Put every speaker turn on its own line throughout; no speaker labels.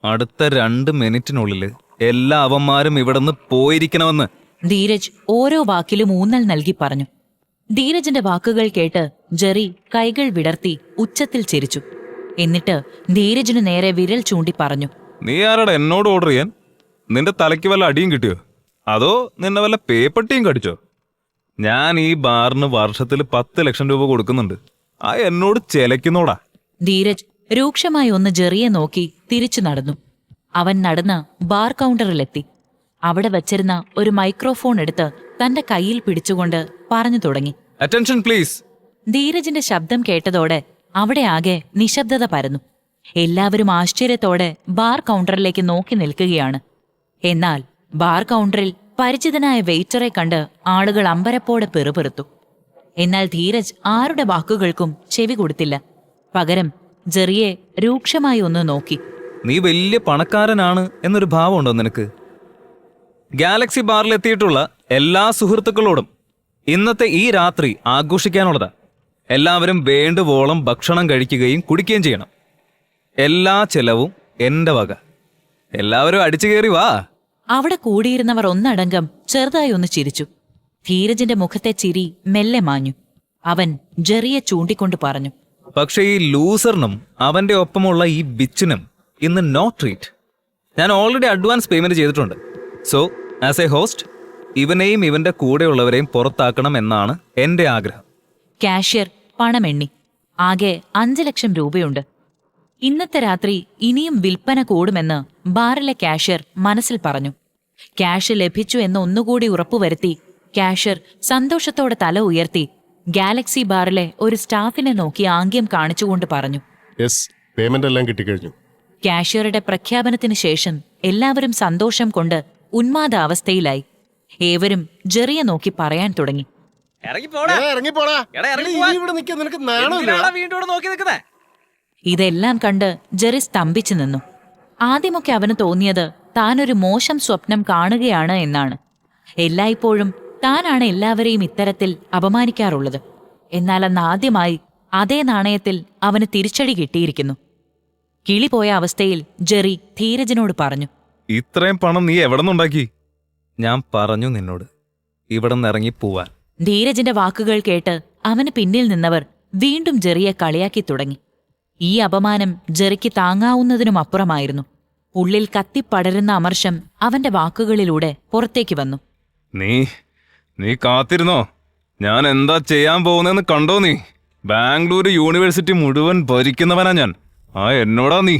അടുത്ത 2 മിനിറ്റിനുള്ളിൽ എല്ലാ അവന്മാരും ഇവിടുന്ന് പോയിരിക്കണമെന്ന്
ധീരജ് ഓരോ വാക്കിലും ഊന്നൽ നൽകി പറഞ്ഞു. ധീരജിന്റെ വാക്കുകൾ കേട്ട് ജെറി കൈകൾ വിടർത്തി ഉച്ചത്തിൽ ചിരിച്ചു. എന്നിട്ട് ധീരജിനു നേരെ വിരൽ ചൂണ്ടി പറഞ്ഞു,
നീ ആരാടാ എന്നോട് ഓർഡർ ചെയ്യാൻ? നിന്റെ തലയ്ക്ക് വല്ല അടിയും കിട്ടിയോ? അതോ നിന്നെ വല്ല പേപ്പട്ടിയും കടിച്ചോ? ഞാൻ ഈ ബാറിന് വർഷത്തിൽ 10 ലക്ഷം രൂപ കൊടുക്കുന്നുണ്ട്. ആ എന്നോട് ചെലക്കുന്നോടാ.
ധീരജ് രൂക്ഷമായി ഒന്ന് ജെറിയെ നോക്കി തിരിച്ചു നടന്നു. അവൻ നടന്ന് ബാർ കൗണ്ടറിലെത്തി. അവിടെ വച്ചിരുന്ന ഒരു മൈക്രോഫോൺ എടുത്ത് തന്റെ കയ്യിൽ പിടിച്ചുകൊണ്ട് പറഞ്ഞു തുടങ്ങി,
അറ്റൻഷൻ പ്ലീസ്.
ധീരജിന്റെ ശബ്ദം കേട്ടതോടെ അവിടെ ആകെ നിശബ്ദത പരന്നു. എല്ലാവരും ആശ്ചര്യത്തോടെ ബാർ കൗണ്ടറിലേക്ക് നോക്കി നിൽക്കുകയാണ്. എന്നാൽ ബാർ കൗണ്ടറിൽ പരിചിതനായ വെയിറ്ററെ കണ്ട് ആളുകൾ അമ്പരപ്പോടെ പിറുപിറുത്തു. എന്നാൽ ധീരജ് ആരുടെ വാക്കുകൾക്കും ചെവി കൊടുത്തില്ല. പകരം ജെറിയെ രൂക്ഷമായി ഒന്ന് നോക്കി.
നീ വലിയ പണക്കാരനാണ് എന്നൊരു ഭാവമുണ്ടോ നിനക്ക്? ഗാലക്സി ബാറിലെത്തിയിട്ടുള്ള എല്ലാ സുഹൃത്തുക്കളോടും ഇന്നത്തെ ഈ രാത്രി ആഘോഷിക്കാനുള്ളതാ. എല്ലാവരും വേണ്ടുവോളം ഭക്ഷണം കഴിക്കുകയും കുടിക്കുകയും ചെയ്യണം. എല്ലാ ചെലവും എന്റെ വക. എല്ലാവരും അടിച്ചു കയറി വാ.
അവിടെ കൂടിയിരുന്നവർ ഒന്നടങ്കം ചെറുതായി ഒന്ന് ചിരിച്ചു. ധീരജിന്റെ മുഖത്തെ ചിരി മെല്ലെ മാഞ്ഞു. അവൻ ജെറിയെ ചൂണ്ടിക്കൊണ്ട് പറഞ്ഞു,
പക്ഷേ ഈ ലൂസറിനും അവന്റെ ഒപ്പമുള്ള ഈ ബിച്ചിനും ഇന്ന് നോ ട്രീറ്റ്. ഞാൻ ഓൾറെഡി അഡ്വാൻസ് പേയ്മെന്റ് ചെയ്തിട്ടുണ്ട്. സോ ആസ് എ ഹോസ്റ്റ് ഇവനെയും ഇവന്റെ കൂടെയുള്ളവരെയും പുറത്താക്കണം എന്നാണ് എന്റെ ആഗ്രഹം.
കാഷ്യർ പണമെണ്ണി. ആകെ 5 ലക്ഷം രൂപയുണ്ട്. ഇന്നത്തെ രാത്രി ഇനിയും വിൽപ്പന കൂടുമെന്ന് ബാറിലെ കാഷ്യർ മനസ്സിൽ പറഞ്ഞു. ക്യാഷ് ലഭിച്ചു എന്ന് ഒന്നുകൂടി ഉറപ്പുവരുത്തി കാഷ്യർ സന്തോഷത്തോടെ തല ഉയർത്തി ഗാലക്സി ബാറിലെ ഒരു സ്റ്റാഫിനെ നോക്കി ആംഗ്യം കാണിച്ചുകൊണ്ട് പറഞ്ഞു,
യെസ്, പേയ്മെന്റ് എല്ലാം കിട്ടിക്കഴിഞ്ഞു.
കാഷ്യറുടെ പ്രഖ്യാപനത്തിന് ശേഷം എല്ലാവരും സന്തോഷം കൊണ്ട് ഉന്മാദാവസ്ഥയിലായി. ഏവരും ജെറിയെ നോക്കി പറയാൻ തുടങ്ങി, ഇതെല്ലാം കണ്ട് ജെറി സ്തംഭിച്ചു നിന്നു. ആദ്യമൊക്കെ അവന് തോന്നിയത് താനൊരു മോശം സ്വപ്നം കാണുകയാണ് എന്നാണ്. എല്ലായ്പ്പോഴും താനാണ് എല്ലാവരെയും ഇത്തരത്തിൽ അപമാനിക്കാറുള്ളത്. എന്നാൽ അന്ന് ആദ്യമായി അതേ നാണയത്തിൽ അവന് തിരിച്ചടി കിട്ടിയിരിക്കുന്നു. കിളിപോയ അവസ്ഥയിൽ ജെറി ധീരജിനോട് പറഞ്ഞു,
ഇത്രയും പണം നീ എവിടെ നിന്നുണ്ടാക്കി? ഞാൻ പറഞ്ഞു നിന്നോട് ഇവിടെ നിന്ന് ഇറങ്ങിപ്പോവാൻ.
ധീരജിന്റെ വാക്കുകൾ കേട്ട് അവന് പിന്നിൽ നിന്നവർ വീണ്ടും ജെറിയെ കളിയാക്കി തുടങ്ങി. ഈ അപമാനം ജെറിക്ക് താങ്ങാവുന്നതിനും അപ്പുറമായിരുന്നു. ഉള്ളിൽ കത്തിപ്പടരുന്ന അമർഷം അവന്റെ വാക്കുകളിലൂടെ പുറത്തേക്ക് വന്നു.
നീ കാത്തിരുന്നോ? ഞാൻ എന്താ ചെയ്യാൻ പോകുന്നെന്ന് കണ്ടോ? നീ ബാംഗ്ലൂർ യൂണിവേഴ്സിറ്റി മുഴുവൻ ഭരിക്കുന്നവനാ ഞാൻ. ആ എന്നോടാ നീ.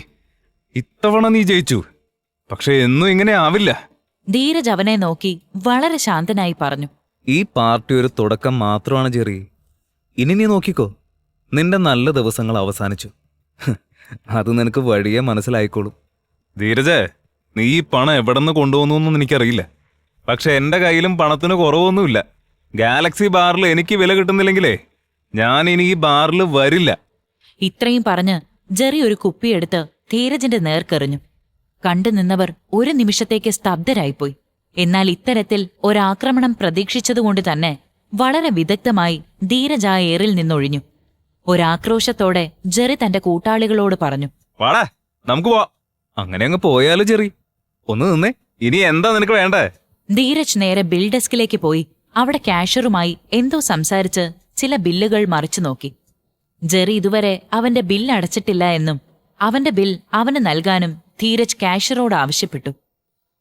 ഇത്തവണ നീ ജയിച്ചു. പക്ഷെ എന്നും ഇങ്ങനെ ആവില്ല.
ധീരജ് അവനെ നോക്കി വളരെ ശാന്തനായി പറഞ്ഞു,
ഈ പാർട്ടി ഒരു തുടക്കം മാത്രമാണ് ജെറി. ഇനി നീ നോക്കിക്കോ, നിന്റെ നല്ല ദിവസങ്ങൾ അവസാനിച്ചു. അത് നിനക്ക് വഴിയെ മനസ്സിലായിക്കോളും. ധീരജ്, നീ ഈ പണം എവിടെന്ന് കൊണ്ടുപോകുന്നു എനിക്കറിയില്ല. പക്ഷെ എന്റെ കയ്യിലും പണത്തിന് കുറവൊന്നുമില്ല. ഗാലക്സി ബാറിൽ എനിക്ക് വില കിട്ടുന്നില്ലെങ്കിലേ ഞാൻ ഇനി ഈ ബാറിൽ വരില്ല.
ഇത്രയും പറഞ്ഞ് ജെറി ഒരു കുപ്പിയെടുത്ത് ധീരജിന്റെ നേർക്കെറിഞ്ഞു. കണ്ടു നിന്നവർ ഒരു നിമിഷത്തേക്ക് സ്തബ്ധരായിപ്പോയി. എന്നാൽ ഇത്തരത്തിൽ ഒരാക്രമണം പ്രതീക്ഷിച്ചതുകൊണ്ട് തന്നെ വളരെ വിദഗ്ധമായി ധീരജ് ആ ഏറിൽ നിന്നൊഴിഞ്ഞു. ഒരാക്രോശത്തോടെ ജെറി തന്റെ കൂട്ടാളികളോട് പറഞ്ഞു,
വാടാ നമുക്ക് പോവാം. അങ്ങനെ അങ്ങ് പോയാലോ ജെറി? ഒന്ന് നിന്നേ. ഇനി എന്താ നിനക്ക് വേണ്ടേ?
ധീരജ് നേരെ ബിൽ ഡെസ്കിലേക്ക് പോയി അവിടെ കാഷ്യറുമായി എന്തോ സംസാരിച്ച് ചില ബില്ലുകൾ മറിച്ചു നോക്കി. ജെറി ഇതുവരെ അവന്റെ ബിൽ അടച്ചിട്ടില്ല എന്നും അവന്റെ ബിൽ അവന് നൽകാനും ധീരജ് കാഷ്യറോട് ആവശ്യപ്പെട്ടു.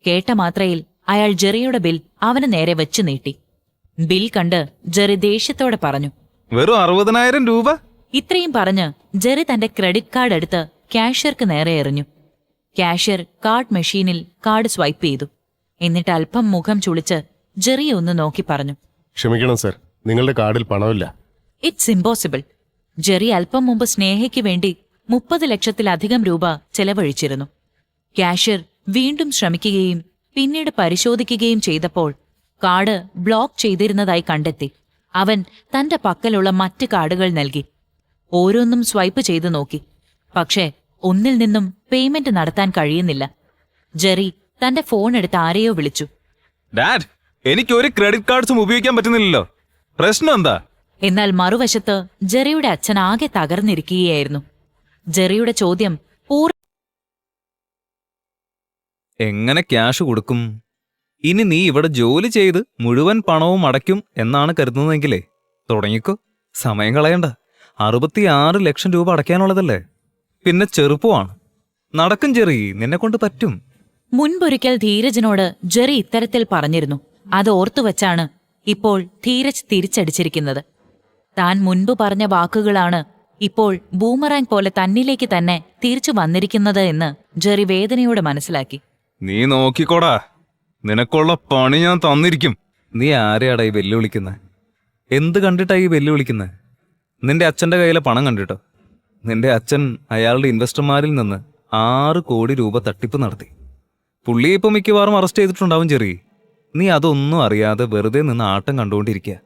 കേട്ട മാത്രയിൽ അയാൾ ജെറിയുടെ ബിൽ അവന് നേരെ വെച്ചു നീട്ടി. ബിൽ കണ്ട് ജെറി ദേഷ്യത്തോടെ പറഞ്ഞു,
വെറും 60,000 രൂപ?
ഇത്രയും പറഞ്ഞ് ജെറി തന്റെ ക്രെഡിറ്റ് കാർഡ് എടുത്ത് കാഷ്യർക്ക് നേരെ എറിഞ്ഞു. കാഷ്യർ കാർഡ് മെഷീനിൽ കാർഡ് സ്വൈപ്പ് ചെയ്തു. എന്നിട്ട് അല്പം മുഖം ചുളിച്ച് ജെറിയെ ഒന്ന് നോക്കി പറഞ്ഞു,
ക്ഷമിക്കണം സർ, നിങ്ങളുടെ കാർഡിൽ പണമില്ല.
It's impossible. ജെറി അല്പം മുമ്പ് സ്നേഹയ്ക്ക് വേണ്ടി 30 ലക്ഷത്തിലധികം രൂപ ചെലവഴിച്ചിരുന്നു. കാഷ്യർ വീണ്ടും ശ്രമിക്കുകയും പിന്നീട് പരിശോധിക്കുകയും ചെയ്തപ്പോൾ കാർഡ് ബ്ലോക്ക് ചെയ്തിരുന്നതായി കണ്ടെത്തി. അവൻ തന്റെ പക്കലുള്ള മറ്റ് കാർഡുകൾ നൽകി. ഓരോന്നും സ്വൈപ്പ് ചെയ്തു നോക്കി. പക്ഷേ ഒന്നിൽ നിന്നും പേയ്മെന്റ് നടത്താൻ കഴിയുന്നില്ല. ജെറി തന്റെ ഫോൺ എടുത്ത് ആരെയോ വിളിച്ചു.
ഡാഡ്, എനിക്ക് ഒരു ക്രെഡിറ്റ് കാർഡ്സും ഉപയോഗിക്കാൻ പറ്റുന്നില്ലല്ലോ. പ്രശ്നം എന്താ?
എന്നാൽ മറുവശത്ത് ജെറിയുടെ അച്ഛൻ ആകെ തകർന്നിരിക്കുകയായിരുന്നു. ജെറിയുടെ ചോദ്യം
എങ്ങനെ ക്യാഷ് കൊടുക്കും? ഇനി നീ ഇവിടെ ജോലി ചെയ്ത് മുഴുവൻ പണവും അടയ്ക്കും എന്നാണ് കരുതുന്നതെങ്കിലേ തുടങ്ങിക്കോ. സമയം കളയണ്ട. 66 ലക്ഷം രൂപ അടയ്ക്കാനുള്ളതല്ലേ. പിന്നെ ചെറുപ്പമാണ്. നടക്കും ജെറി, നിന്നെ കൊണ്ട് പറ്റും.
മുൻപൊരിക്കൽ ധീരജിനോട് ജെറി ഇത്തരത്തിൽ പറഞ്ഞിരുന്നു. അത് ഓർത്തുവച്ചാണ് ഇപ്പോൾ ധീരജ് തിരിച്ചടിച്ചിരിക്കുന്നത്. താൻ മുൻപ് പറഞ്ഞ വാക്കുകളാണ് ഇപ്പോൾ ബൂമറാങ് പോലെ തന്നിലേക്ക് തന്നെ തിരിച്ചു വന്നിരിക്കുന്നത് എന്ന് ജെറി വേദനയോടെ മനസ്സിലാക്കി.
നീ നോക്കിക്കോടാ, നിനക്കുള്ള പണി ഞാൻ തന്നിരിക്കും. നീ ആരെയാടാ ഈ വെല്ലുവിളിക്കുന്നത്? എന്ത് കണ്ടിട്ടാ ഈ വെല്ലുവിളിക്കുന്നത്? നിന്റെ അച്ഛൻ്റെ കയ്യിലെ പണം കണ്ടിട്ടോ? നിന്റെ അച്ഛൻ അയാളുടെ ഇൻവെസ്റ്റർമാരിൽ നിന്ന് 6 കോടി രൂപ തട്ടിപ്പ് നടത്തി. പുള്ളി ഇപ്പം മിക്കവാറും അറസ്റ്റ് ചെയ്തിട്ടുണ്ടാവും ചെറിയ. നീ അതൊന്നും അറിയാതെ വെറുതെ നിന്ന് ആട്ടം കണ്ടുകൊണ്ടിരിക്കുക.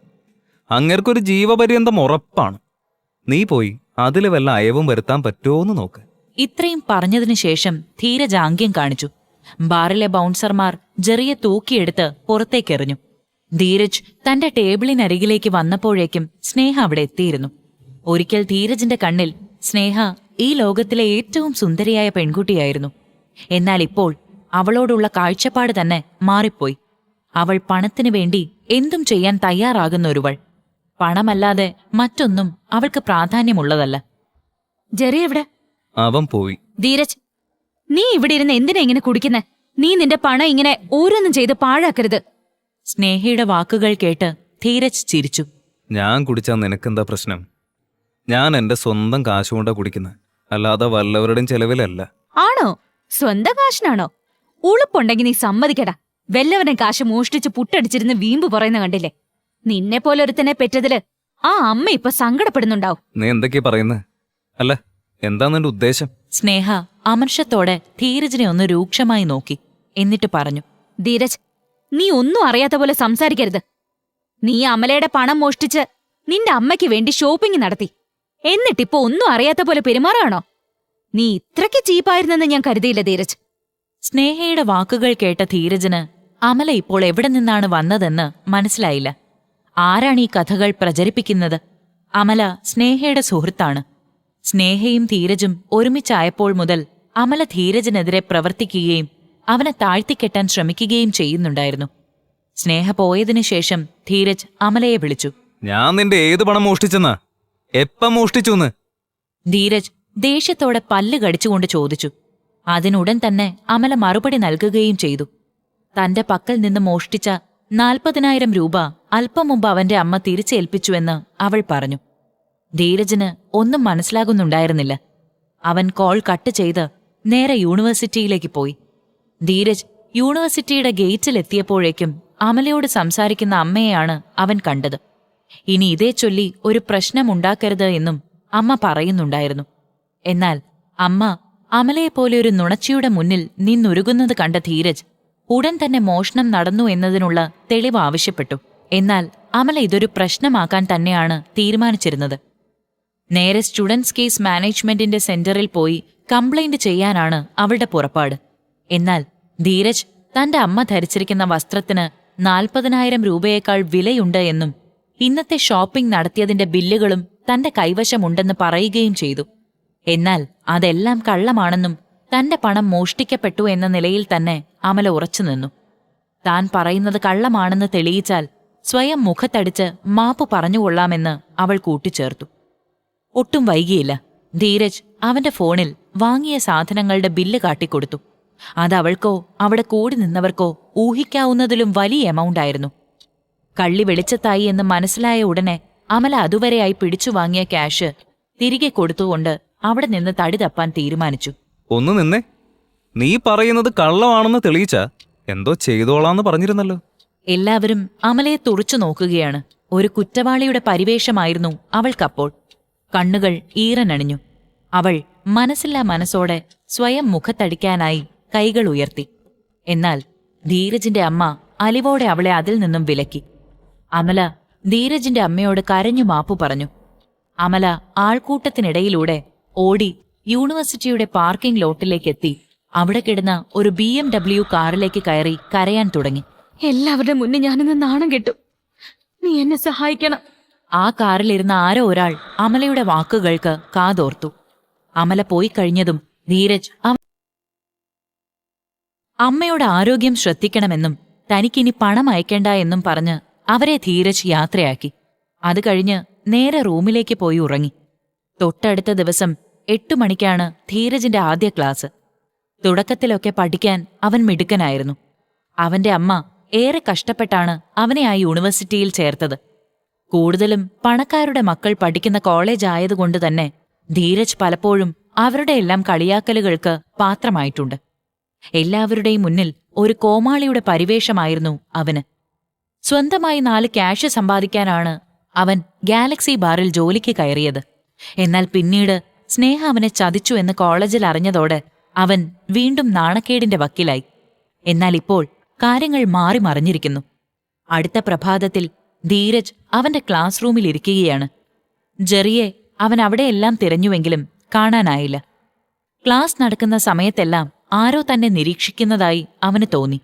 അങ്ങേർക്കൊരു ജീവപര്യന്തം ഉറപ്പാണ്. നീ പോയി അതിൽ വല്ല അയവും വരുത്താൻ പറ്റുമോന്ന് നോക്ക്.
ഇത്രയും പറഞ്ഞതിനു ശേഷം ധീരജ് ആംഗ്യം കാണിച്ചു. ബാറിലെ ബൗൺസർമാർ ജെറിയെ തൂക്കിയെടുത്ത് പുറത്തേക്കെറിഞ്ഞു. ധീരജ് തന്റെ ടേബിളിനരികിലേക്ക് വന്നപ്പോഴേക്കും സ്നേഹ അവിടെ എത്തിയിരുന്നു. ഒരിക്കൽ ധീരജിന്റെ കണ്ണിൽ സ്നേഹ ഈ ലോകത്തിലെ ഏറ്റവും സുന്ദരിയായ പെൺകുട്ടിയായിരുന്നു. എന്നാൽ ഇപ്പോൾ അവളോടുള്ള കാഴ്ചപ്പാട് തന്നെ മാറിപ്പോയി. അവൾ പണത്തിനു വേണ്ടി എന്തും ചെയ്യാൻ തയ്യാറാകുന്ന ഒരുവൾ. പണമല്ലാതെ മറ്റൊന്നും അവൾക്ക് പ്രാധാന്യമുള്ളതല്ല.
ജെറി എവിടെ?
അവൻ പോയി.
ധീരജ്, നീ ഇവിടെ ഇരുന്ന് എന്തിനാ ഇങ്ങനെ കുടിക്കുന്നെ? നീ നിന്റെ പണം ഇങ്ങനെ ഓരോന്നും ചെയ്ത് പാഴാക്കരുത്.
സ്നേഹയുടെ വാക്കുകൾ കേട്ട് ധീരജ് ചിരിച്ചു.
ഞാൻ കുടിച്ചാൽ നിനക്കെന്താ പ്രശ്നം? ഞാൻ എൻ്റെ സ്വന്തം കാശുകൊണ്ടാ കുടിക്കുന്നത്, അല്ലാതെ വല്ലവരുടെയും ചെലവിലല്ല.
ആണോ? സ്വന്തം കാശിനാണോ? ഉളുപ്പുണ്ടെങ്കിൽ നീ സമ്മതിക്കടാ. വല്ലവരുടെ കാശ് മോഷ്ടിച്ച് പുട്ടടിച്ചിരുന്ന് വീമ്പ് പറയുന്ന കണ്ടില്ലേ? നിന്നെ പോലെ ഒരുത്തനെ പെറ്റതില് ആ അമ്മ ഇപ്പൊ സങ്കടപ്പെടുന്നുണ്ടാവും.
നീ എന്തൊക്കെയാ പറയുന്നത്? അല്ല, എന്താ നിന്റെ ഉദ്ദേശം?
സ്നേഹ അമർഷത്തോടെ ധീരജിനെ ഒന്ന് രൂക്ഷമായി നോക്കി. എന്നിട്ട് പറഞ്ഞു,
ധീരജ്, നീ ഒന്നും അറിയാത്ത പോലെ സംസാരിക്കരുത്. നീ അമലയുടെ പണം മോഷ്ടിച്ച് നിന്റെ അമ്മയ്ക്ക് വേണ്ടി ഷോപ്പിംഗ് നടത്തി. എന്നിട്ടിപ്പോ ഒന്നും അറിയാത്ത പോലെ പെരുമാറാണോ? നീ ഇത്രയ്ക്ക് ചീപ്പായിരുന്നെന്ന് ഞാൻ കരുതിയില്ല ധീരജ്.
സ്നേഹയുടെ വാക്കുകൾ കേട്ട ധീരജിന് അമല ഇപ്പോൾ എവിടെ നിന്നാണ് വന്നതെന്ന് മനസ്സിലായില്ല. ആരാണ് ഈ കഥകൾ പ്രചരിപ്പിക്കുന്നത്? അമല സ്നേഹയുടെ സുഹൃത്താണ്. സ്നേഹയും ധീരജും ഒരുമിച്ചായപ്പോൾ മുതൽ അമല ധീരജിനെതിരെ പ്രവർത്തിക്കുകയും അവനെ താഴ്ത്തിക്കെട്ടാൻ ശ്രമിക്കുകയും ചെയ്യുന്നുണ്ടായിരുന്നു. സ്നേഹ പോയതിനു ശേഷം ധീരജ് അമലയെ വിളിച്ചു.
ഞാൻ നിന്റെ ഏത് പണം മോഷ്ടിച്ചെന്നാ? എപ്പം മോഷ്ടിച്ചുന്ന്?
ധീരജ് ദേഷ്യത്തോടെ പല്ല് കടിച്ചുകൊണ്ട് ചോദിച്ചു. അതിനുടൻ തന്നെ അമല മറുപടി നൽകുകയും ചെയ്തു. തന്റെ പക്കൽ നിന്ന് മോഷ്ടിച്ച 40,000 രൂപ അല്പം മുമ്പ് അവന്റെ അമ്മ തിരിച്ചേൽപ്പിച്ചുവെന്ന് അവൾ പറഞ്ഞു. ധീരജിന് ഒന്നും മനസ്സിലാകുന്നുണ്ടായിരുന്നില്ല. അവൻ കോൾ കട്ട് ചെയ്ത് നേരെ യൂണിവേഴ്സിറ്റിയിലേക്ക് പോയി. ധീരജ് യൂണിവേഴ്സിറ്റിയുടെ ഗേറ്റിലെത്തിയപ്പോഴേക്കും അമലയോട് സംസാരിക്കുന്ന അമ്മയെയാണ് അവൻ കണ്ടത്. ഇനി ഇതേ ചൊല്ലി ഒരു പ്രശ്നമുണ്ടാക്കരുത് എന്നും അമ്മ പറയുന്നുണ്ടായിരുന്നു. എന്നാൽ അമ്മ അമലയെപ്പോലെ ഒരു നുണച്ചിയുടെ മുന്നിൽ നിന്നുരുകുന്നത് കണ്ട ധീരജ് ഉടൻ തന്നെ മോഷണം നടന്നു എന്നതിനുള്ള തെളിവ് ആവശ്യപ്പെട്ടു. എന്നാൽ അമല ഇതൊരു പ്രശ്നമാക്കാൻ തന്നെയാണ് തീരുമാനിച്ചിരുന്നത്. നേരെ സ്റ്റുഡൻസ് കേസ് മാനേജ്മെന്റിന്റെ സെന്ററിൽ പോയി കംപ്ലൈന്റ് ചെയ്യാനാണ് അവളുടെ പുറപ്പാട്. എന്നാൽ ധീരജ് തന്റെ അമ്മ ധരിച്ചിരിക്കുന്ന വസ്ത്രത്തിന് 40,000 രൂപയേക്കാൾ വിലയുണ്ട് എന്നും ഇന്നത്തെ ഷോപ്പിംഗ് നടത്തിയതിന്റെ ബില്ലുകളും തന്റെ കൈവശമുണ്ടെന്ന് പറയുകയും ചെയ്തു. എന്നാൽ അതെല്ലാം കള്ളമാണെന്നും തന്റെ പണം മോഷ്ടിക്കപ്പെട്ടു എന്ന നിലയിൽ തന്നെ അമല ഉറച്ചുനിന്നു. താൻ പറയുന്നത് കള്ളമാണെന്ന് തെളിയിച്ചാൽ സ്വയം മുഖത്തടിച്ച് മാപ്പ് പറഞ്ഞുകൊള്ളാമെന്ന് അവൾ കൂട്ടിച്ചേർത്തു. ഒട്ടും വൈകിയില്ല. ധീരജ് അവന്റെ ഫോണിൽ വാങ്ങിയ സാധനങ്ങളുടെ ബില്ല് കാട്ടിക്കൊടുത്തു. അതവൾക്കോ അവിടെ കൂടി നിന്നവർക്കോ ഊഹിക്കാവുന്നതിലും വലിയ എമൗണ്ടായിരുന്നു. കള്ളി വെളിച്ചത്തായി എന്ന് മനസ്സിലായ ഉടനെ അമല അതുവരെയായി പിടിച്ചു വാങ്ങിയ ക്യാഷ് തിരികെ കൊടുത്തുകൊണ്ട് അവിടെ നിന്ന് തടി തപ്പാൻ തീരുമാനിച്ചു.
ഒന്ന് നിന്നേ. നീ പറയുന്നത് കള്ളമാണെന്ന് തെളിയിച്ചാ എന്തോ ചെയ്തോളാന്ന് പറഞ്ഞിരുന്നല്ലോ.
എല്ലാവരും അമലയെ തുറച്ചു നോക്കുകയാണ്. ഒരു കുറ്റവാളിയുടെ പരിവേഷമായിരുന്നു അവൾക്കപ്പോൾ. കണ്ണുകൾ ഈറനണിഞ്ഞു. അവൾ മനസ്സില്ലാ മനസ്സോടെ സ്വയം മുഖത്തടിക്കാനായി കൈകൾ ഉയർത്തി. എന്നാൽ ധീരജിന്റെ അമ്മ അലിവോടെ അവളെ അതിൽ നിന്നും വിലക്കി. അമല ധീരജിന്റെ അമ്മയോട് കരഞ്ഞു മാപ്പു പറഞ്ഞു. അമല ആൾക്കൂട്ടത്തിനിടയിലൂടെ ഓടി യൂണിവേഴ്സിറ്റിയുടെ പാർക്കിംഗ് ലോട്ടിലേക്കെത്തി അവിടെ കിടന്ന ഒരു BMW കാറിലേക്ക് കയറി കരയാൻ തുടങ്ങി.
എല്ലാവരുടെ മുന്നിൽ ഞാനിന്ന് നാണം കെട്ടു. നീ എന്നെ സഹായിക്കണം.
ആ കാറിലിരുന്ന ആരോ ഒരാൾ അമലയുടെ വാക്കുകൾക്ക് കാതോർത്തു. അമല പോയി കഴിഞ്ഞതും ധീരജ് അമ്മയുടെ ആരോഗ്യം ശ്രദ്ധിക്കണമെന്നും തനിക്കിനി പണം അയക്കേണ്ട എന്നും പറഞ്ഞ് അവരെ ധീരജ് യാത്രയാക്കി. അത് കഴിഞ്ഞ് നേരെ റൂമിലേക്ക് പോയി ഉറങ്ങി. തൊട്ടടുത്ത ദിവസം 8 മണിക്കാണ് ധീരജിന്റെ ആദ്യ ക്ലാസ്. തുടക്കത്തിലൊക്കെ പഠിക്കാൻ അവൻ മിടുക്കനായിരുന്നു. അവന്റെ അമ്മ ഏറെ കഷ്ടപ്പെട്ടാണ് അവനെ ആ യൂണിവേഴ്സിറ്റിയിൽ ചേർത്തത്. കൂടുതലും പണക്കാരുടെ മക്കൾ പഠിക്കുന്ന കോളേജ് ആയതുകൊണ്ട് തന്നെ ധീരജ് പലപ്പോഴും അവരുടെ എല്ലാം കളിയാക്കലുകൾക്ക് പാത്രമായിട്ടുണ്ട്. എല്ലാവരുടെയും മുന്നിൽ ഒരു കോമാളിയുടെ പരിവേഷമായിരുന്നു അവന്. സ്വന്തമായി 4 ക്യാഷ് സമ്പാദിക്കാനാണ് അവൻ ഗാലക്സി ബാറിൽ ജോലിക്ക് കയറിയത്. എന്നാൽ പിന്നീട് സ്നേഹ അവനെ ചതിച്ചു എന്ന് കോളേജിൽ അറിഞ്ഞതോടെ അവൻ വീണ്ടും നാണക്കേടിന്റെ വക്കിലായി. എന്നാൽ ഇപ്പോൾ കാര്യങ്ങൾ മാറി മറിഞ്ഞിരിക്കുന്നു. അടുത്ത പ്രഭാതത്തിൽ ധീരജ് അവന്റെ ക്ലാസ് റൂമിൽ ഇരിക്കുകയാണ്. ജെറിയെ അവൻ അവിടെയെല്ലാം തിരഞ്ഞുവെങ്കിലും കാണാനായില്ല. ക്ലാസ് നടക്കുന്ന സമയത്തെല്ലാം ആരോ തന്നെ നിരീക്ഷിക്കുന്നതായി അവന് തോന്നി.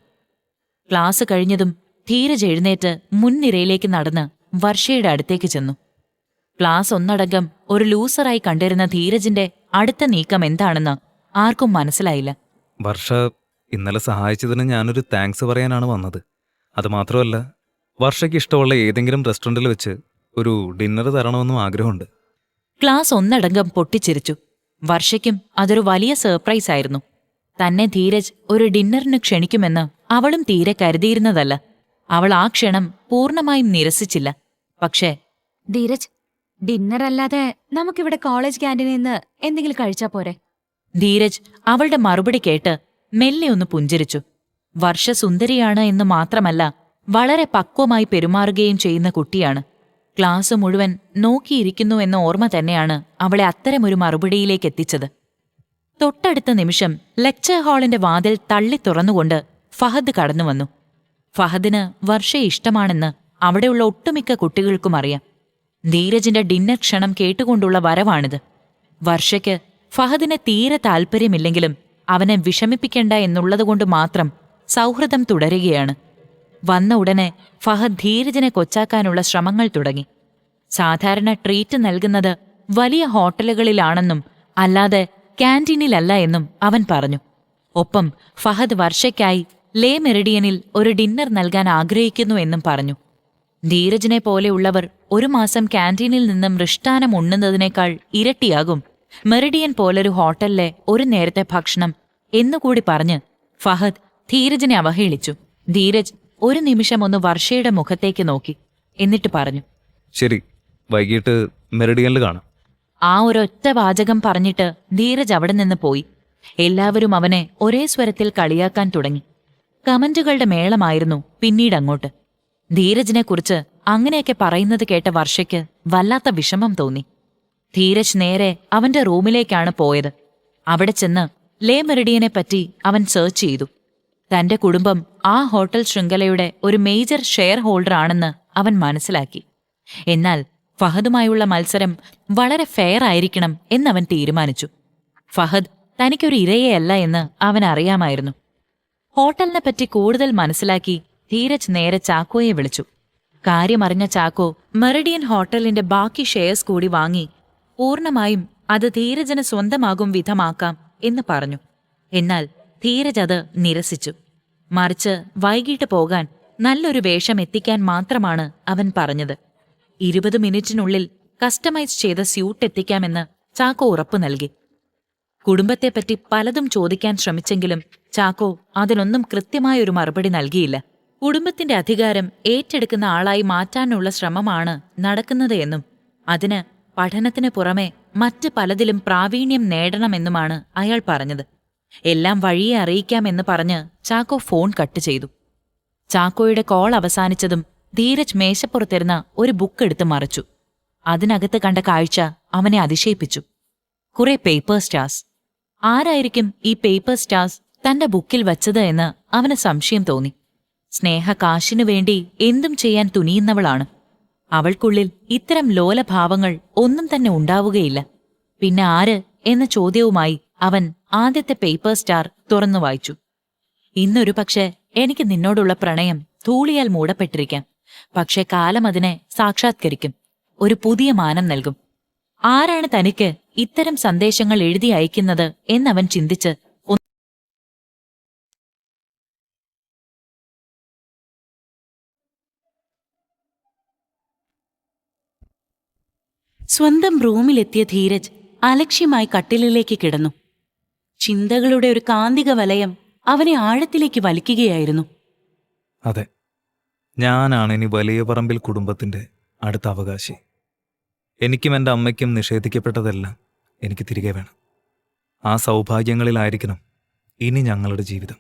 ക്ലാസ് കഴിഞ്ഞതും ധീരജ് എഴുന്നേറ്റ് മുൻനിരയിലേക്ക് നടന്ന് വർഷയുടെ അടുത്തേക്ക് ചെന്നു. ക്ലാസ് ഒന്നടങ്കം ഒരു ലൂസറായി കണ്ടിരുന്ന ധീരജിന്റെ അടുത്ത നീക്കം എന്താണെന്ന് ആർക്കും മനസ്സിലായില്ല.
വർഷ, ഇന്നലെ സഹായിച്ചതിന് ഞാനൊരു താങ്ക്സ് പറയാനാണ് വന്നത്. അതുമാത്രമല്ല, വർഷയ്ക്ക് ഇഷ്ടമുള്ള ഏതെങ്കിലും റെസ്റ്റോറൻറ്റിൽ വെച്ച് ഒരു ഡിന്നർ തരണമെന്നും ആഗ്രഹമുണ്ട്.
ക്ലാസ് ഒന്നടങ്കം പൊട്ടിച്ചിരിച്ചു. വർഷയ്ക്കും അതൊരു വലിയ സർപ്രൈസ് ആയിരുന്നു. തന്നെ ധീരജ് ഒരു ഡിന്നറിന് ക്ഷണിക്കുമെന്ന് അവളും തീരെ കരുതിയിരുന്നതല്ല. അവൾ ആ ക്ഷണം പൂർണ്ണമായും നിരസിച്ചില്ല. പക്ഷേ
ധീരജ്, ഡിന്നർ അല്ലാതെ നമുക്കിവിടെ കോളേജ് ക്യാൻറ്റീനിൽ നിന്ന് എന്തെങ്കിലും കഴിച്ചാ പോരെ?
ധീരജ് അവളുടെ മറുപടി കേട്ട് മെല്ലെ ഒന്ന് പുഞ്ചിരിച്ചു. വർഷ സുന്ദരിയാണ് എന്ന് മാത്രമല്ല, വളരെ പക്വമായി പെരുമാറുകയും ചെയ്യുന്ന കുട്ടിയാണ്. ക്ലാസ് മുഴുവൻ നോക്കിയിരിക്കുന്നു എന്ന ഓർമ്മ തന്നെയാണ് അവളെ അത്തരമൊരു മറുപടിയിലേക്ക് എത്തിച്ചത്. തൊട്ടടുത്ത നിമിഷം ലെക്ചർ ഹാളിന്റെ വാതിൽ തള്ളി തുറന്നുകൊണ്ട് ഫഹദ് കടന്നുവന്നു. ഫഹദിന് വർഷയെ ഇഷ്ടമാണെന്ന് അവിടെയുള്ള ഒട്ടുമിക്ക കുട്ടികൾക്കും അറിയാം. ധീരജിന്റെ ഡിന്നർ ക്ഷണം കേട്ടുകൊണ്ടുള്ള വരവാണിത്. വർഷയ്ക്ക് ഫഹദിനെ തീരെ താൽപ്പര്യമില്ലെങ്കിലും അവനെ വിഷമിപ്പിക്കേണ്ട എന്നുള്ളതുകൊണ്ട് മാത്രം സൗഹൃദം തുടരുകയാണ്. വന്ന ഉടനെ ഫഹദ് ധീരജിനെ കൊച്ചാക്കാനുള്ള ശ്രമങ്ങൾ തുടങ്ങി. സാധാരണ ട്രീറ്റ് നൽകുന്നത് വലിയ ഹോട്ടലുകളിലാണെന്നും അല്ലാതെ ക്യാൻറ്റീനിലല്ല എന്നും അവൻ പറഞ്ഞു. ഒപ്പം ഫഹദ് വർഷയ്ക്കായി ലേ മെറിഡിയനിൽ ഒരു ഡിന്നർ നൽകാൻ ആഗ്രഹിക്കുന്നു എന്നും പറഞ്ഞു. ധീരജിനെ പോലെയുള്ളവർ 1 മാസം ക്യാൻറ്റീനിൽ നിന്നും മൃഷ്ടാനം ഉണ്ണുന്നതിനേക്കാൾ ഇരട്ടിയാകും മെറിഡിയൻ പോലൊരു ഹോട്ടലിലെ ഒരു നേരത്തെ ഭക്ഷണം എന്നുകൂടി പറഞ്ഞ് ഫഹദ് ധീരജിനെ അവഹേളിച്ചു. ധീരജ് ഒരു നിമിഷം ഒന്ന് വർഷയുടെ മുഖത്തേക്ക് നോക്കി. എന്നിട്ട് പറഞ്ഞു,
ശരി, വൈകിട്ട് മെറിഡിയനിൽ കാണാം.
ആ ഒരൊറ്റ വാചകം പറഞ്ഞിട്ട് ധീരജ് അവിടെ നിന്ന് പോയി. എല്ലാവരും അവനെ ഒരേ സ്വരത്തിൽ കളിയാക്കാൻ തുടങ്ങി. കമന്റുകളുടെ മേളമായിരുന്നു പിന്നീടങ്ങോട്ട്. ധീരജിനെക്കുറിച്ച് അങ്ങനെയൊക്കെ പറയുന്നത് കേട്ട വർഷയ്ക്ക് വല്ലാത്ത വിഷമം തോന്നി. ധീരജ് നേരെ അവന്റെ റൂമിലേക്കാണ് പോയത്. അവിടെ ചെന്ന് ലേ മെറിഡിയനെപ്പറ്റി അവൻ സെർച്ച് ചെയ്തു. തന്റെ കുടുംബം ആ ഹോട്ടൽ ശൃംഖലയുടെ ഒരു മേജർ ഷെയർ ഹോൾഡർ ആണെന്ന് അവൻ മനസ്സിലാക്കി. എന്നാൽ ഫഹദുമായുള്ള മത്സരം വളരെ ഫെയർ ആയിരിക്കണം എന്നവൻ തീരുമാനിച്ചു. ഫഹദ് തനിക്കൊരു ഇരയെയല്ല എന്ന് അവൻ അറിയാമായിരുന്നു. ഹോട്ടലിനെപ്പറ്റി കൂടുതൽ മനസ്സിലാക്കി ധീരജ് നേരെ ചാക്കോയെ വിളിച്ചു. കാര്യമറിഞ്ഞ ചാക്കോ മെറിഡിയൻ ഹോട്ടലിന്റെ ബാക്കി ഷെയർസ് കൂടി വാങ്ങി പൂർണ്ണമായും അത് ധീരജിന് സ്വന്തമാകും വിധമാക്കാം എന്ന് പറഞ്ഞു. എന്നാൽ ധീരജ് അത് നിരസിച്ചു. മറിച്ച് വൈകിട്ട് പോകാൻ നല്ലൊരു വേഷം എത്തിക്കാൻ മാത്രമാണ് അവൻ പറഞ്ഞത്. 20 മിനിറ്റിനുള്ളിൽ കസ്റ്റമൈസ് ചെയ്ത സ്യൂട്ട് എത്തിക്കാമെന്ന് ചാക്കോ ഉറപ്പു നൽകി. കുടുംബത്തെപ്പറ്റി പലതും ചോദിക്കാൻ ശ്രമിച്ചെങ്കിലും ചാക്കോ അതിനൊന്നും കൃത്യമായൊരു മറുപടി നൽകിയില്ല. കുടുംബത്തിന്റെ അധികാരം ഏറ്റെടുക്കുന്ന ആളായി മാറ്റാനുള്ള ശ്രമമാണ് നടക്കുന്നത് എന്നും അതിന് പഠനത്തിന് പുറമെ മറ്റ് പലതിലും പ്രാവീണ്യം നേടണമെന്നുമാണ് അയാൾ പറഞ്ഞത്. എല്ലാം വഴിയെ അറിയിക്കാമെന്ന് പറഞ്ഞ് ചാക്കോ ഫോൺ കട്ട് ചെയ്തു. ചാക്കോയുടെ കോൾ അവസാനിച്ചതും ധീരജ് മേശപ്പുറത്തിരുന്ന ഒരു ബുക്ക് എടുത്ത് മറിച്ചു. അതിനകത്ത് കണ്ട കാഴ്ച അവനെ അതിശയിപ്പിച്ചു. കുറെ പേപ്പർ സ്റ്റാർസ്. ആരായിരിക്കും ഈ പേപ്പർ സ്റ്റാർസ് തന്റെ ബുക്കിൽ വച്ചത് എന്ന് അവന് സംശയം തോന്നി. സ്നേഹ കാശിനു വേണ്ടി എന്തും ചെയ്യാൻ തുനിയുന്നവളാണ്. അവൾക്കുള്ളിൽ ഇത്തരം ലോലഭാവങ്ങൾ ഒന്നും തന്നെ ഉണ്ടാവുകയില്ല. പിന്നെ ആര് എന്ന ചോദ്യവുമായി അവൻ ആദ്യത്തെ പേപ്പർ സ്റ്റാർ തുറന്നു വായിച്ചു. ഇന്നൊരു പക്ഷേ എനിക്ക് നിന്നോടുള്ള പ്രണയം ധൂളിയാൽ മൂടപ്പെട്ടിരിക്കാം. പക്ഷെ കാലം അതിനെ സാക്ഷാത്കരിക്കും, ഒരു പുതിയ മാനം നൽകും. ആരാണ് തനിക്ക് ഇത്തരം സന്ദേശങ്ങൾ എഴുതി അയക്കുന്നത് എന്നവൻ ചിന്തിച്ച് സ്വന്തം റൂമിലെത്തിയ ധീരജ് അലക്ഷ്യമായി കട്ടിലിലേക്ക് കിടന്നു. ചിന്തകളുടെ ഒരു കാന്തിക വലയം അവനെ ആഴത്തിലേക്ക് വലിക്കുകയായിരുന്നു.
അതെ, ഞാനാണ് ഇനി വലിയ പറമ്പിൽ കുടുംബത്തിന്റെ അടുത്ത അവകാശി. എനിക്കും എൻ്റെ അമ്മയ്ക്കും നിഷേധിക്കപ്പെട്ടതെല്ലാം എനിക്ക് തിരികെ വേണം. ആ സൗഭാഗ്യങ്ങളിലായിരിക്കണം ഇനി ഞങ്ങളുടെ ജീവിതം.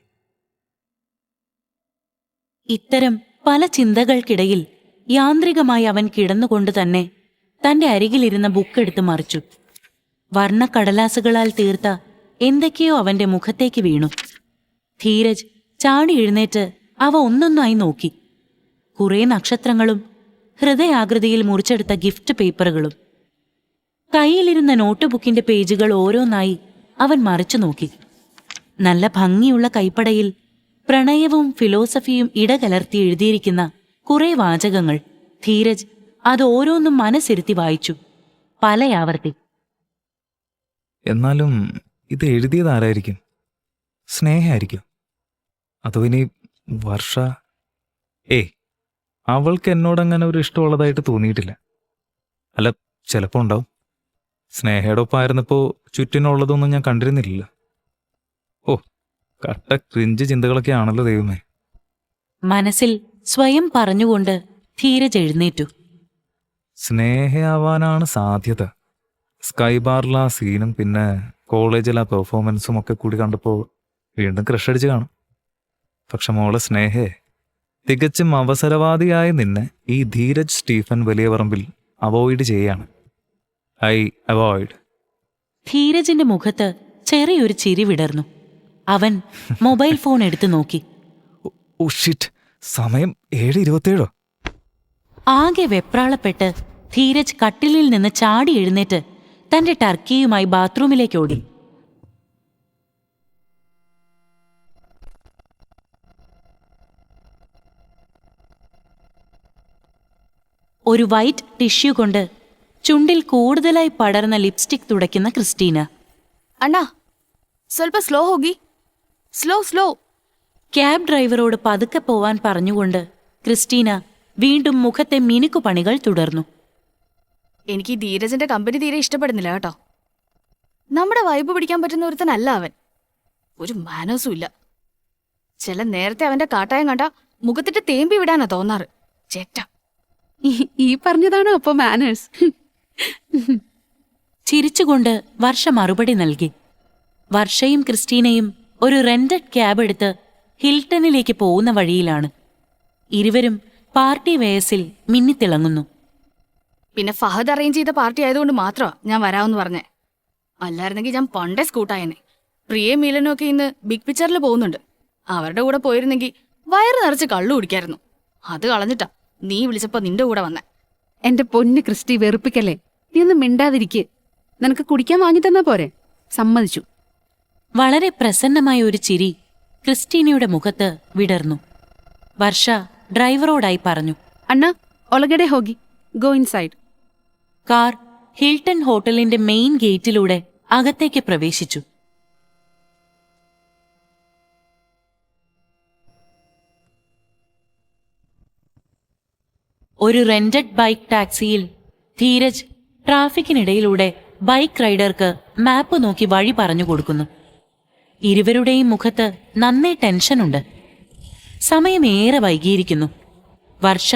ഇത്തരം പല ചിന്തകൾക്കിടയിൽ യാന്ത്രികമായി അവൻ കിടന്നുകൊണ്ട് തന്നെ തന്റെ അരികിലിരുന്ന ബുക്കെടുത്ത് മറിച്ചു. വർണ്ണക്കടലാസുകളാൽ തീർത്ത എന്തൊക്കെയോ അവന്റെ മുഖത്തേക്ക് വീണു. ധീരജ് ചാടി എഴുന്നേറ്റ് അവ ഒന്നൊന്നായി നോക്കി. കുറേ നക്ഷത്രങ്ങളും ഹൃദയാകൃതിയിൽ മുറിച്ചെടുത്ത ഗിഫ്റ്റ് പേപ്പറുകളും. കയ്യിലിരുന്ന നോട്ട്ബുക്കിന്റെ പേജുകൾ ഓരോന്നായി അവൻ മറിച്ചു നോക്കി. നല്ല ഭംഗിയുള്ള കൈപ്പടയിൽ പ്രണയവും ഫിലോസഫിയും ഇടകലർത്തി എഴുതിയിരിക്കുന്ന കുറെ വാചകങ്ങൾ. ധീരജ് അത് ഓരോന്നും മനസ്സിരുത്തി വായിച്ചു, പലയാവർത്തി.
എന്നാലും ഇത് എഴുതിയതാരായിരിക്കും? സ്നേഹമായിരിക്കും? അതോ ഇനി വർഷ? അവൾക്ക് എന്നോടങ്ങനെ ഒരു ഇഷ്ടമുള്ളതായിട്ട് തോന്നിയിട്ടില്ല. അല്ല, ചിലപ്പോൾ ഉണ്ടാവും. സ്നേഹയുടെ ഒപ്പമായിരുന്നപ്പോൾ ചുറ്റിനുള്ളതൊന്നും ഞാൻ കണ്ടിരുന്നില്ല. ഓ, കട്ട ക്രിഞ്ച് ചിന്തകളൊക്കെ ആണല്ലോ ദൈവമേ.
മനസ്സിൽ സ്വയം പറഞ്ഞുകൊണ്ട് ധീരജ് എഴുന്നേറ്റു.
സ്നേഹയാവാനാണ് സാധ്യത. സ്കൈ ബാറിലെ ആ സീനും പിന്നെ കോളേജിലെ ആ പെർഫോമൻസും ഒക്കെ കൂടി കണ്ടപ്പോൾ വീണ്ടും ക്രഷ് അടിച്ച് കാണും. പക്ഷെ മോളെ സ്നേഹേ, തികച്ചും അവസരവാദിയായ നിന്നെ ഈ ധീരജ് സ്റ്റീഫൻ വലിയ പറമ്പിൽ അവോയ്ഡ് ചെയ്യാണ്. I avoid.
ധീരജിന്റെ മുഖത്ത് ചെറിയൊരു ചിരി വിടർന്നു. അവൻ മൊബൈൽ ഫോൺ എടുത്തു നോക്കി.
ഓ ഷിറ്റ്, സമയം 7:27.
ആകെ വെപ്രാളപ്പെട്ട് ധീരജ് കട്ടിലിൽ നിന്ന് ചാടി എഴുന്നേറ്റ് തന്റെ ടർക്കിയുമായി ബാത്റൂമിലേക്ക് ഓടി. ഒരു വൈറ്റ് ടിഷ്യൂ കൊണ്ട് ചുണ്ടിൽ കൂടുതലായി പടർന്ന ലിപ്സ്റ്റിക് തുടയ്ക്കുന്ന ക്രിസ്റ്റീന.
അണ്ണാ, സ്വൽപ്പ സ്ലോ ഹോഗി, സ്ലോ സ്ലോ.
ക്യാബ് ഡ്രൈവറോട് പതുക്കെ പോവാൻ പറഞ്ഞുകൊണ്ട് ക്രിസ്റ്റീന വീണ്ടും മുഖത്തെ മിനുക്കുപണികൾ തുടർന്നു.
എനിക്ക് ഈ ധീരജന്റെ കമ്പനി തീരെ ഇഷ്ടപ്പെടുന്നില്ല കേട്ടോ. നമ്മുടെ വൈബ് പിടിക്കാൻ പറ്റുന്ന ഒരുത്തനല്ല അവൻ. ഒരു മാനേഴ്സും ഇല്ല. ചില നേരത്തെ അവന്റെ കാട്ടായം കണ്ട മുഖത്തിട്ട് തേമ്പി വിടാനാ തോന്നാറ്. ചേറ്റ.
ഈ പറഞ്ഞതാണോ അപ്പൊ മാനേഴ്സ്?
ചിരിച്ചുകൊണ്ട് വർഷ മറുപടി നൽകി. വർഷയും ക്രിസ്റ്റീനയും ഒരു റെന്റഡ് ക്യാബ് എടുത്ത് ഹിൽട്ടണിലേക്ക് പോകുന്ന വഴിയിലാണ്. ഇരുവരും പാർട്ടി വേയസിൽ മിന്നിത്തിളങ്ങുന്നു.
പിന്നെ ഫഹദ് അറേഞ്ച് ചെയ്ത പാർട്ടി ആയതുകൊണ്ട് മാത്രമാ ഞാൻ വരാമെന്ന് പറഞ്ഞേ. അല്ലായിരുന്നെങ്കിൽ ഞാൻ പണ്ടേ സ്കൂട്ടായനെ. പ്രിയ മീലനും ഒക്കെ ഇന്ന് ബിഗ് പിക്ചറിൽ പോകുന്നുണ്ട്. അവരുടെ കൂടെ പോയിരുന്നെങ്കിൽ വയറ് നിറച്ച് കള്ളു കുടിക്കായിരുന്നു. അത് കളഞ്ഞിട്ടാ നീ വിളിച്ചപ്പോ നിന്റെ കൂടെ വന്നേ.
എന്റെ പൊന്ന് ക്രിസ്റ്റി, വെറുപ്പിക്കല്ലേ. നീ ഒന്നും മിണ്ടാതിരിക്ക്. നിനക്ക് കുടിക്കാൻ വാങ്ങി തന്നാ പോരെ? സമ്മതിച്ചു.
വളരെ പ്രസന്നമായ ഒരു ചിരി ക്രിസ്റ്റീനയുടെ മുഖത്ത് വിടർന്നു. വർഷ ഡ്രൈവറോടായി പറഞ്ഞു.
അണ്ണ, ഒളകടെ ഹോഗി, ഗോ ഇൻസൈഡ്.
കാർ ഹിൽട്ടൺ ഹോട്ടലിന്റെ മെയിൻ ഗേറ്റിലൂടെ അകത്തേക്ക് പ്രവേശിച്ചു. ഒരു റെന്റഡ് ബൈക്ക് ടാക്സിയിൽ ധീരജ് ട്രാഫിക്കിനിടയിലൂടെ ബൈക്ക് റൈഡർക്ക് മാപ്പ് നോക്കി വഴി പറഞ്ഞു കൊടുക്കുന്നു. ഇരുവരുടെയും മുഖത്ത് നന്നേ ടെൻഷനുണ്ട്. സമയം ഏറെ വൈകിയിരിക്കുന്നു. വർഷ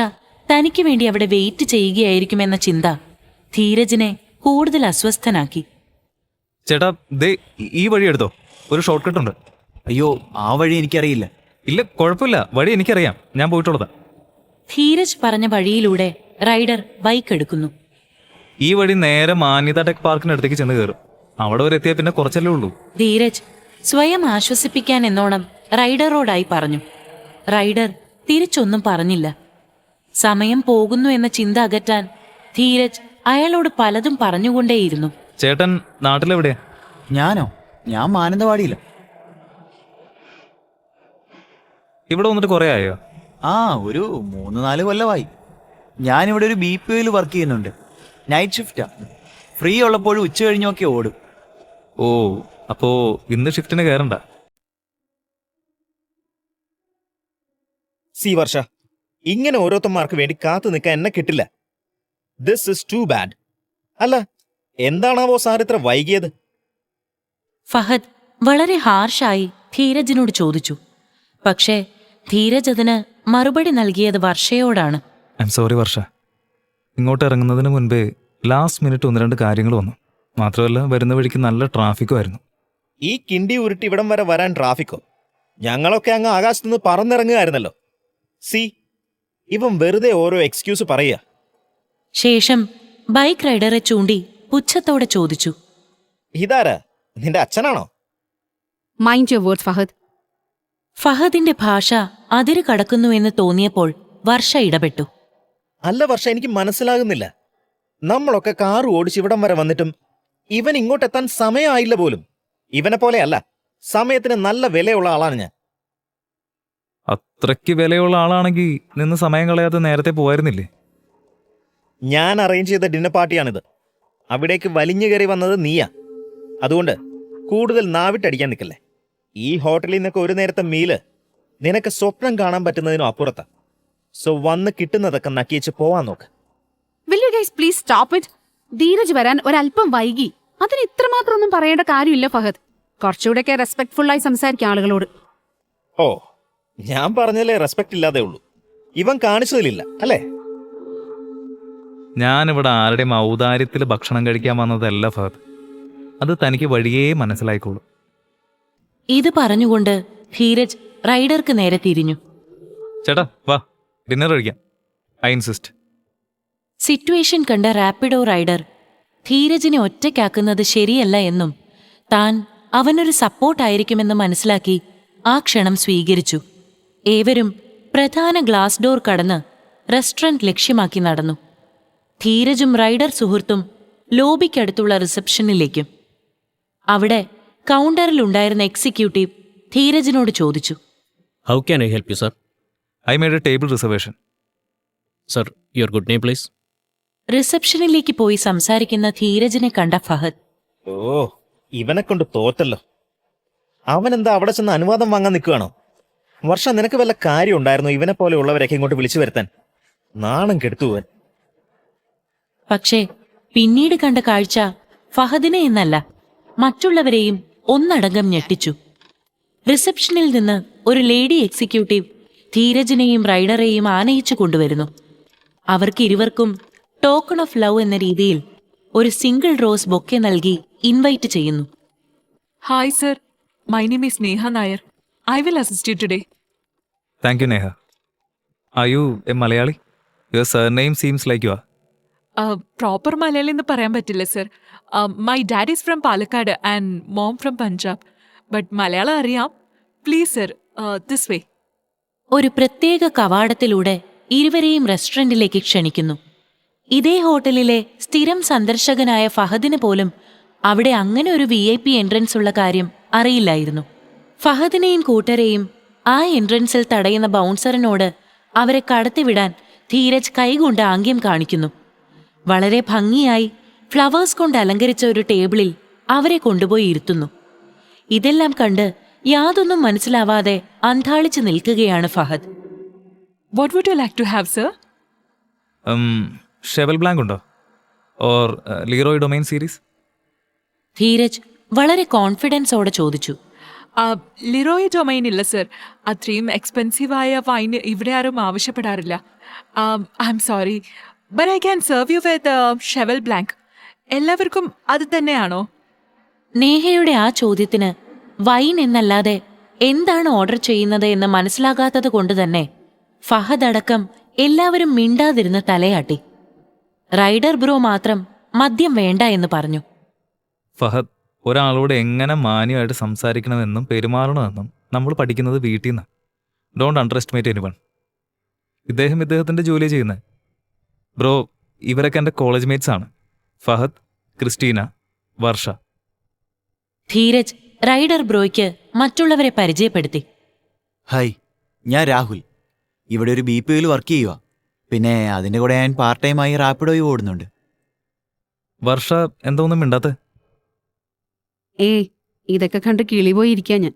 തനിക്ക് വേണ്ടി അവിടെ വെയിറ്റ് ചെയ്യുകയായിരിക്കുമെന്ന ചിന്ത ധീരജിനെ കൂടുതൽ അസ്വസ്ഥനാക്കി.
ചേട്ടാ, ദേ ഈ വഴി എടുത്തോ, ഒരു ഷോർട്ട് കട്ട് ഉണ്ട്.
അയ്യോ, ആ വഴി എനിക്കറിയില്ല.
ഇല്ല, കുഴപ്പമില്ല, വഴി എനിക്കറിയാം, ഞാൻ പോയിട്ടുള്ളതാ.
ധീരജ് പറഞ്ഞ വഴിയിലൂടെ റൈഡർ ബൈക്ക് എടുക്കുന്നു.
ഈ വഴി നേരെ മാന്യത ടെക് പാർക്കിനടുത്തേക്ക് ചെന്ന് കയറും. അവിടെ വരെ എത്തിയാൽ പിന്നെ കുറച്ചല്ലേ ഉള്ളൂ.
ധീരജ് സ്വയം ആശ്വസിപ്പിക്കാൻ എന്നോണം റൈഡറോടായി പറഞ്ഞു. റൈഡർ തിരിച്ചൊന്നും പറഞ്ഞില്ല. സമയം പോകുന്നു എന്ന ചിന്ത അകറ്റാൻ ധീരജ് അയാളോട് പലതും പറഞ്ഞുകൊണ്ടേയിരുന്നു.
ചേട്ടൻ നാട്ടിലെവിടെയാ?
ഞാനോ? ഞാൻ മാനന്തവാടിയില്ല.
ഇവിടെ വന്നിട്ട് കുറേ ആയോ?
ആ, ഒരു 3-4 കൊല്ലമായി. ഞാനിവിടെ ഒരു BPOയിൽ വർക്ക് ചെയ്യുന്നുണ്ട്. നൈറ്റ് ഷിഫ്റ്റാ. ഫ്രീ ഉള്ളപ്പോഴും ഉച്ച കഴിഞ്ഞൊക്കെ ഓടും.
ഓ, അപ്പോ ഇന്ന് ഷിഫ്റ്റിന് കയറണ്ട.
സി വർഷ, ഇങ്ങനെ ഓരോരുത്തന്മാർക്ക് വേണ്ടി കാത്തു നിൽക്കാൻ എന്നെ കിട്ടില്ല. This is too bad. അല്ല, എന്താണാവോ സാർ ഇത്ര വൈകിയത്?
ഫഹദ് വളരെ ഹാർഷായി ധീരജിനോട് ചോദിച്ചു. പക്ഷേ ധീരജ് അതിന് മറുപടി നൽകിയത് വർഷയോടാണ്.
ഐ എം സോറി വർഷ. ഇങ്ങോട്ട് ഇറങ്ങുന്നതിന് മുൻപേ ലാസ്റ്റ് മിനിറ്റ് 1-2 കാര്യങ്ങൾ വന്നു. മാത്രമല്ല വരുന്ന വഴിക്ക് നല്ല ട്രാഫിക്കും ആയിരുന്നു.
ഈ കിണ്ടി ഉരുട്ടി ഇവിടം വരെ വരാൻ ട്രാഫിക്കോ? ഞങ്ങളൊക്കെ അങ്ങ് ആകാശത്തുനിന്ന് പറന്നിറങ്ങുകയായിരുന്നല്ലോ. സി, ഇവൻ വെറുതെ ഓരോ എക്സ്ക്യൂസ് പറയുക.
ശേഷം ബൈക്ക് റൈഡറെ ചൂണ്ടി പുച്ഛത്തോടെ ചോദിച്ചു.
ഇതാരാ, നിന്റെ അച്ഛനാണോ?
Mind your words Fahad.
ഫഹദിന്റെ ഭാഷ അതിര് കടക്കുന്നുവെന്ന് തോന്നിയപ്പോൾ വർഷ ഇടപെട്ടു.
അല്ല വർഷ, എനിക്ക് മനസ്സിലാകുന്നില്ല. നമ്മളൊക്കെ കാർ ഓടിച്ച് ഇവിടം വരെ വന്നിട്ടും ഇവൻ ഇങ്ങോട്ടെത്താൻ സമയമായില്ല പോലും. ഇവനെ പോലെയല്ല, സമയത്തിന് നല്ല വിലയുള്ള ആളാണ് ഞാൻ.
അത്രയ്ക്ക് വിലയുള്ള ആളാണെങ്കിൽ നിന്ന് സമയം കളയാതെ നേരത്തെ പോയിരുന്നില്ലേ?
ഞാൻ അറേഞ്ച് ചെയ്ത ഡിന്നർ പാർട്ടിയാണിത്. അവിടേക്ക് വലിഞ്ഞു കയറി വന്നത് നീയാ. അതുകൊണ്ട് കൂടുതൽ നാവിട്ടടിക്കാൻ നിൽക്കല്ലേ. ഈ ഹോട്ടലിൽ നിന്നൊക്കെ ഒരു നേരത്തെ മീല് നിനക്ക് സ്വപ്നം കാണാൻ പറ്റുന്നതിനും അപ്പുറത്താ. സോ വന്ന് കിട്ടുന്നതൊക്കെ നക്കിച്ച് പോവാൻ നോക്ക്.
Will you guys please stop it? Dheeraj വരാൻ ഒരല്പം വൈകി. അതിന് ഇത്രമാത്രം ഒന്നും പറയേണ്ട കാര്യമില്ല ഫഹദ്. കുറച്ചുകൂടെയൊക്കെ റെസ്പെക്ട്ഫുൾ ആയി സംസാരിക്കാം ആളുകളോട്.
ഓ, ഞാൻ പറഞ്ഞല്ലേ റെസ്പെക്ട് ഇല്ലാതെ ഉള്ളൂ. ഇവൻ കാണിച്ചതിലില്ല അല്ലേ?
ഞാനിവിടെ ആരുടെയും ഔദാര്യത്തിൽ ഭക്ഷണം കഴിക്കാൻ വന്നതല്ല ഫഹദ്. അത് തനിക്ക് വഴിയേ മനസ്സിലായിക്കോളൂ.
ഇത് പറഞ്ഞുകൊണ്ട് ധീരജ് റൈഡർക്ക് നേരെ തിരിഞ്ഞു.
ചേട്ടാ വാ, ഡിന്നർ കഴിക്കാം. I insist.
സിറ്റുവേഷൻ കണ്ട റാപ്പിഡോ റൈഡർ ധീരജിനെ ഒറ്റയ്ക്കാക്കുന്നത് ശരിയല്ല എന്നും താൻ അവനൊരു സപ്പോർട്ടായിരിക്കുമെന്ന് മനസ്സിലാക്കി ആ ക്ഷണം സ്വീകരിച്ചു. ഏവരും പ്രധാന ഗ്ലാസ് ഡോർ കടന്ന് റെസ്റ്റോറന്റ് ലക്ഷ്യമാക്കി നടന്നു. ധീരജും റൈഡർ സുഹൃത്തും ലോബിക്കടുത്തുള്ള റിസപ്ഷനിലേക്കും. അവിടെ കൗണ്ടറിലുണ്ടായിരുന്ന എക്സിക്യൂട്ടീവ് ധീരജിനോട് ചോദിച്ചു.
How can I help you, sir?
I made A table reservation.
Sir, your good name, please.
റിസപ്ഷനിലേക്ക് പോയി സംസാരിക്കുന്ന ധീരജിനെ കണ്ട ഫഹദ്.
ഓ, ഇവനെ കൊണ്ട് തോറ്റല്ലോ. അവനെന്താ അവിടെ ചെന്ന് അനുവാദം വാങ്ങാൻ നിൽക്കുകയാണോ? വർഷ, നിനക്ക് വല്ല കാര്യം ഉണ്ടായിരുന്നു ഇവനെ പോലെ ഉള്ളവരൊക്കെ ഇങ്ങോട്ട് വിളിച്ചു വരുത്താൻ? നാണം കെടുത്തുവൻ.
പക്ഷേ പിന്നീട് കണ്ട കാഴ്ച ഫഹദിനെ എന്നല്ല മറ്റുള്ളവരെയും ഒന്നടങ്കം ഞെട്ടിച്ചു. റിസപ്ഷനിൽ നിന്ന് ഒരു ലേഡി എക്സിക്യൂട്ടീവ് ധീരജിനെയും റൈഡറെയും ആനയിച്ചു കൊണ്ടുവരുന്നു. അവർക്കിരുവർക്കും ടോക്കൺ ഓഫ് ലവ് എന്ന രീതിയിൽ ഒരു സിംഗിൾ റോസ് ബൊക്കെ നൽകി ഇൻവൈറ്റ് ചെയ്യുന്നു.
Hi sir, my name is Neha Nair. I will assist you today.
Thank you Neha. Are you A Malayali? Your surname seems like you are.
Proper Malayali എന്ന് പറയാൻ പറ്റില്ല sir. My dad is from Palakkad and mom from Punjab. But Malayalam അറിയാം. Please sir, this way.
ഒരു പ്രത്യേക കവാടത്തിലൂടെ ഇരുവരെയും റെസ്റ്റോറന്റിലേക്ക് ക്ഷണിക്കുന്നു. ഇതേ ഹോട്ടലിലെ സ്ഥിരം സന്ദർശകനായ ഫഹദിന് പോലും അവിടെ അങ്ങനെ ഒരു VIP എൻട്രൻസ് ഉള്ള കാര്യം അറിയില്ലായിരുന്നു. ഫഹദിനെയും കൂട്ടരെയും ആ എൻട്രൻസിൽ തടയുന്ന ബൗൺസറിനോട് അവരെ കടത്തിവിടാൻ ധീരജ് കൈകൊണ്ട് ആംഗ്യം കാണിക്കുന്നു. വളരെ ഭംഗിയായി ഫ്ലവേഴ്സ് കൊണ്ട് അലങ്കരിച്ച ഒരു ടേബിളിൽ അവരെ കൊണ്ടുപോയി ഇരുത്തുന്നു. ഇതെല്ലാം കണ്ട് യാതൊന്നും മനസ്സിലാവാതെ അന്താളിച്ചു നിൽക്കുകയാണ് Fahad.
What would you like to have sir?
Cheval Blanc ഉണ്ടോ? ഓർ ലീറോയ് ഡൊമൈൻ സീരീസ്?
ധീരജ് വളരെ കോൺഫിഡൻസോടെ ചോദിച്ചു.
ലിറോയ് ഡൊമൈൻ ഇല്ല സർ. അത്രയും എക്സ്പെൻസീവായ വൈൻ ഇവിടെ ആരും ആവശ്യപ്പെടാറില്ല. I'm sorry, but I can serve you with Cheval Blanc. എല്ലാവർക്കും അത് തന്നെയാണോ?
നേഹയുടെ ആ ചോദ്യത്തിന് വൈൻ എന്നല്ലാതെ എന്താണ് ഓർഡർ ചെയ്യുന്നത് എന്ന് മനസ്സിലാകാത്തത് കൊണ്ട് തന്നെ ഫഹദ് അടക്കം എല്ലാവരും മിണ്ടാതിരുന്ന് തലയാട്ടി. റൈഡർ ബ്രോ മാത്രം മദ്യം വേണ്ട എന്ന് പറഞ്ഞു.
ഫഹദ്, ഒരാളോട് എങ്ങനെ മാന്യമായിട്ട് സംസാരിക്കണമെന്നും പെരുമാറണമെന്നും നമ്മൾ പഠിക്കുന്നത് വീട്ടിൽ നിന്ന്. Don't under estimate anyone. ഇദ്ദേഹത്തിൻ്റെ ജോലി ചെയ്യുന്നത്. ബ്രോ, ഇവരൊക്കെ എൻ്റെ കോളേജ് മേറ്റ്സ് ആണ്. ഫഹദ്, ക്രിസ്റ്റീന, വർഷ.
ധീരജ് റൈഡർ ബ്രോയ്ക്ക് മറ്റുള്ളവരെ പരിചയപ്പെടുത്തി.
ഹായ്, ഞാൻ രാഹുൽ. ഇവിടെ ഒരു BPOയിൽ വർക്ക് ചെയ്യുക. പിന്നെ അതിൻ്റെ കൂടെ ഞാൻ പാർട്ട് ടൈമായി റാപ്പിഡോയി ഓടുന്നുണ്ട്.
വർഷ, എന്തോന്നും മിണ്ടാത്ത?
ഇതൊക്കെ കണ്ട് കിളി പോയിരിക്കാൻ ഞാൻ.